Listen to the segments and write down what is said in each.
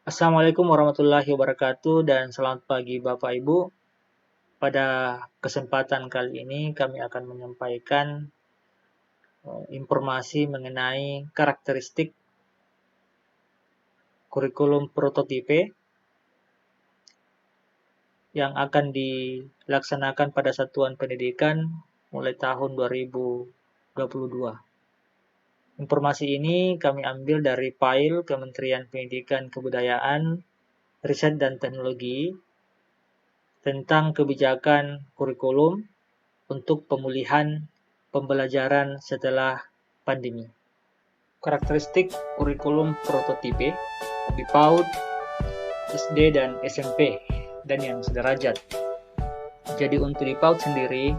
Assalamualaikum warahmatullahi wabarakatuh dan selamat pagi Bapak Ibu. Pada kesempatan kali ini kami akan menyampaikan informasi mengenai karakteristik kurikulum prototipe yang akan dilaksanakan pada satuan pendidikan mulai tahun 2022. Informasi ini kami ambil dari file Kementerian Pendidikan Kebudayaan, Riset dan Teknologi tentang kebijakan kurikulum untuk pemulihan pembelajaran setelah pandemi. Karakteristik kurikulum prototipe di PAUD, SD dan SMP dan yang sederajat. Jadi untuk di PAUD sendiri,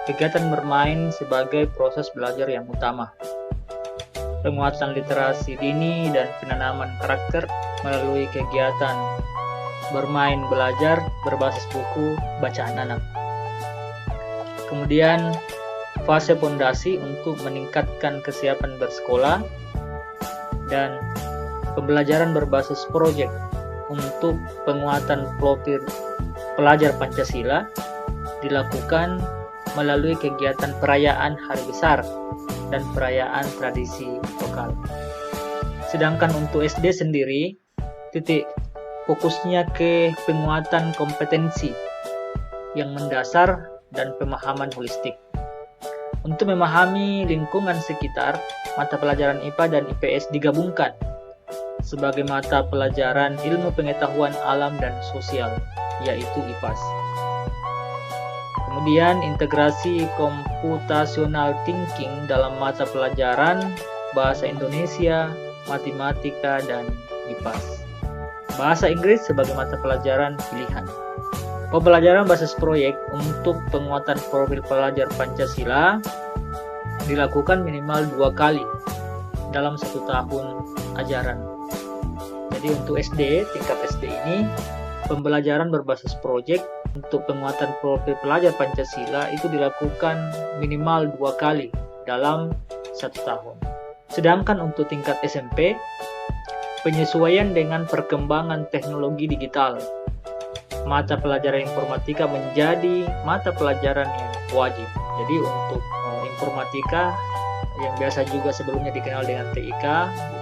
kegiatan bermain sebagai proses belajar yang utama. Penguatan literasi dini dan penanaman karakter melalui kegiatan bermain belajar berbasis buku bacaan anak. Kemudian fase fondasi untuk meningkatkan kesiapan bersekolah dan pembelajaran berbasis proyek untuk penguatan profil pelajar Pancasila dilakukan melalui kegiatan perayaan hari besar dan perayaan tradisi lokal. Sedangkan untuk SD sendiri, titik fokusnya ke penguatan kompetensi yang mendasar dan pemahaman holistik. Untuk memahami lingkungan sekitar, mata pelajaran IPA dan IPS digabungkan sebagai mata pelajaran ilmu pengetahuan alam dan sosial, yaitu IPAS. Kemudian integrasi computational thinking dalam mata pelajaran bahasa Indonesia, matematika, dan IPAS. Bahasa Inggris sebagai mata pelajaran pilihan. Pembelajaran basis proyek untuk penguatan profil pelajar Pancasila dilakukan minimal 2 kali dalam 1 tahun ajaran. Jadi untuk SD, tingkat SD ini, pembelajaran berbasis proyek untuk penguatan profil pelajar Pancasila itu dilakukan minimal 2 kali dalam 1 tahun. Sedangkan untuk tingkat SMP, penyesuaian dengan perkembangan teknologi digital, mata pelajaran informatika menjadi mata pelajaran yang wajib. Jadi untuk informatika yang biasa juga sebelumnya dikenal dengan TIK,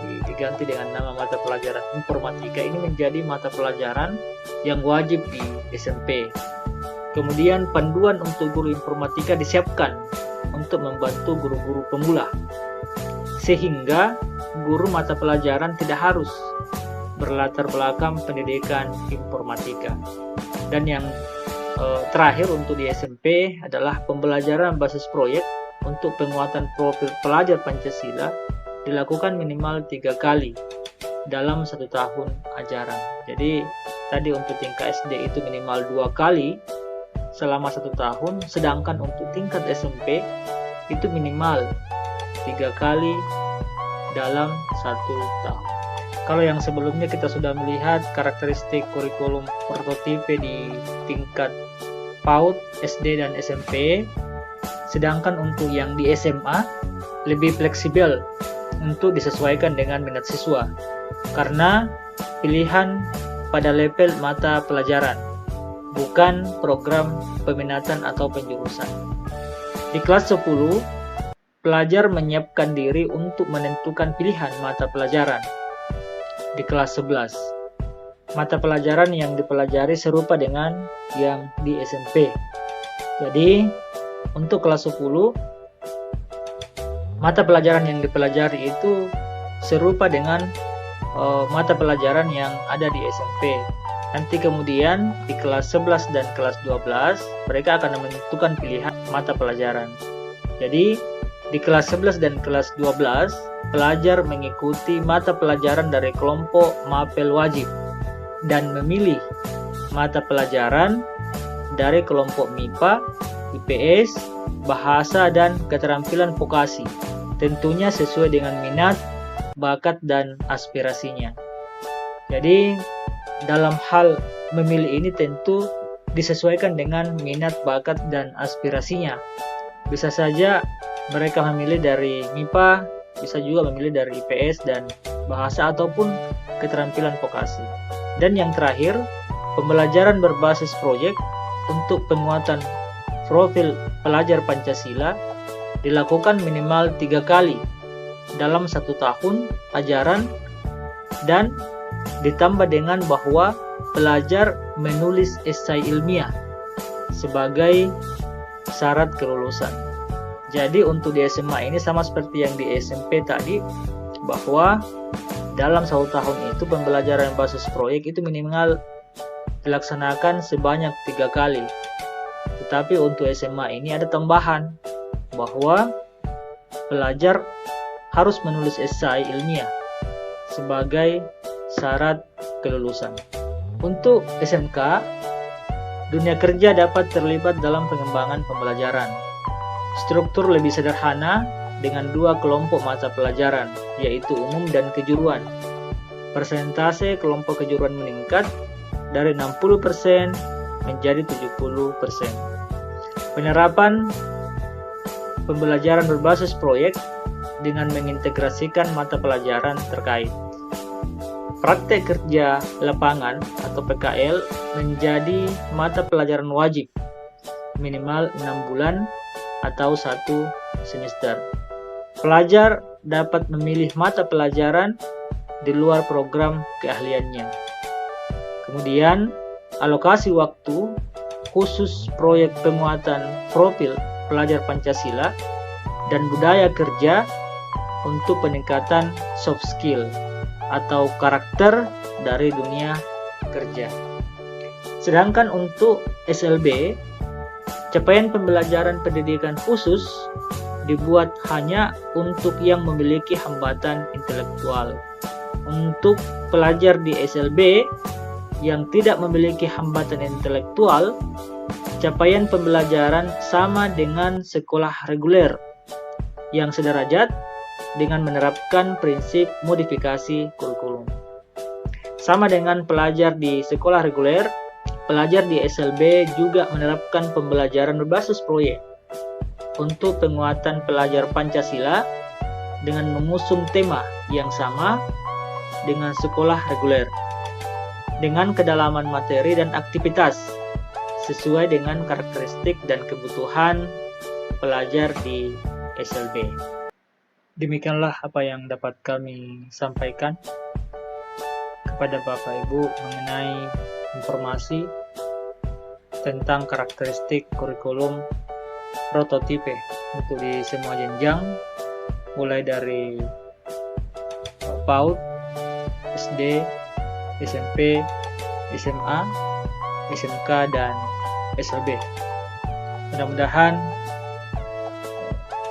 jadi diganti dengan nama mata pelajaran informatika, ini menjadi mata pelajaran yang wajib di SMP. Kemudian panduan untuk guru informatika disiapkan untuk membantu guru-guru pemula, sehingga guru mata pelajaran tidak harus berlatar belakang pendidikan informatika. Dan yang terakhir untuk di SMP adalah pembelajaran basis proyek untuk penguatan profil pelajar Pancasila dilakukan minimal 3 kali dalam 1 tahun ajaran. Jadi tadi untuk tingkat SD itu minimal 2 kali selama 1 tahun, sedangkan untuk tingkat SMP itu minimal 3 kali dalam 1 tahun. Kalau yang sebelumnya kita sudah melihat karakteristik kurikulum prototipe di tingkat PAUD, SD, dan SMP, sedangkan untuk yang di SMA lebih fleksibel untuk disesuaikan dengan minat siswa karena pilihan pada level mata pelajaran, bukan program peminatan atau penjurusan. Di kelas 10, pelajar menyiapkan diri untuk menentukan pilihan mata pelajaran. Di kelas 11, mata pelajaran yang dipelajari serupa dengan yang di SMP. Jadi, untuk kelas 10, mata pelajaran yang dipelajari itu serupa dengan mata pelajaran yang ada di SMP. Nanti kemudian di kelas 11 dan kelas 12, mereka akan menentukan pilihan mata pelajaran. Jadi, di kelas 11 dan kelas 12, pelajar mengikuti mata pelajaran dari kelompok mapel wajib dan memilih mata pelajaran dari kelompok MIPA, IPS, bahasa, dan keterampilan vokasi. Tentunya sesuai dengan minat, bakat, dan aspirasinya. Jadi, dalam hal memilih ini tentu disesuaikan dengan minat, bakat, dan aspirasinya. Bisa saja mereka memilih dari MIPA, bisa juga memilih dari IPS dan bahasa, ataupun keterampilan vokasi. Dan yang terakhir, pembelajaran berbasis proyek untuk penguatan profil pelajar Pancasila dilakukan minimal 3 kali dalam 1 tahun ajaran, dan ditambah dengan bahwa pelajar menulis esai ilmiah sebagai syarat kelulusan. Jadi untuk di SMA ini sama seperti yang di SMP tadi, bahwa dalam 1 tahun itu pembelajaran basis proyek itu minimal dilaksanakan sebanyak 3 kali. Tetapi untuk SMA ini ada tambahan bahwa pelajar harus menulis esai ilmiah sebagai syarat kelulusan. Untuk SMK, dunia kerja dapat terlibat dalam pengembangan pembelajaran. Struktur lebih sederhana dengan 2 kelompok mata pelajaran, yaitu umum dan kejuruan. Persentase kelompok kejuruan meningkat dari 60% menjadi 70%. Penerapan pembelajaran berbasis proyek dengan mengintegrasikan mata pelajaran terkait. Praktek kerja lapangan atau PKL menjadi mata pelajaran wajib minimal 6 bulan atau 1 semester. Pelajar dapat memilih mata pelajaran di luar program keahliannya. Kemudian, alokasi waktu khusus proyek penguatan profil pelajar Pancasila dan budaya kerja untuk peningkatan soft skill atau karakter dari dunia kerja. Sedangkan untuk SLB, capaian pembelajaran pendidikan khusus dibuat hanya untuk yang memiliki hambatan intelektual. Untuk pelajar di SLB yang tidak memiliki hambatan intelektual, capaian pembelajaran sama dengan sekolah reguler yang sederajat dengan menerapkan prinsip modifikasi kurikulum. Sama dengan pelajar di sekolah reguler, pelajar di SLB juga menerapkan pembelajaran berbasis proyek untuk penguatan pelajar Pancasila dengan mengusung tema yang sama dengan sekolah reguler, dengan kedalaman materi dan aktivitas sesuai dengan karakteristik dan kebutuhan pelajar di SLB. Demikianlah apa yang dapat kami sampaikan kepada Bapak Ibu mengenai informasi tentang karakteristik kurikulum prototipe untuk di semua jenjang, mulai dari PAUD, SD, SMP, SMA, SMK, dan SLB. Mudah-mudahan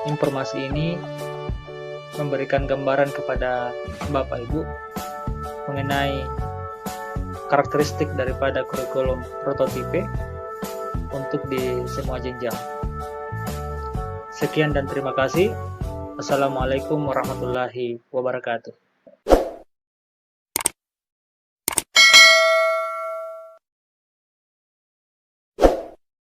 informasi ini memberikan gambaran kepada Bapak Ibu mengenai karakteristik daripada kurikulum prototipe untuk di semua jenjang. Sekian dan terima kasih. Assalamualaikum warahmatullahi wabarakatuh.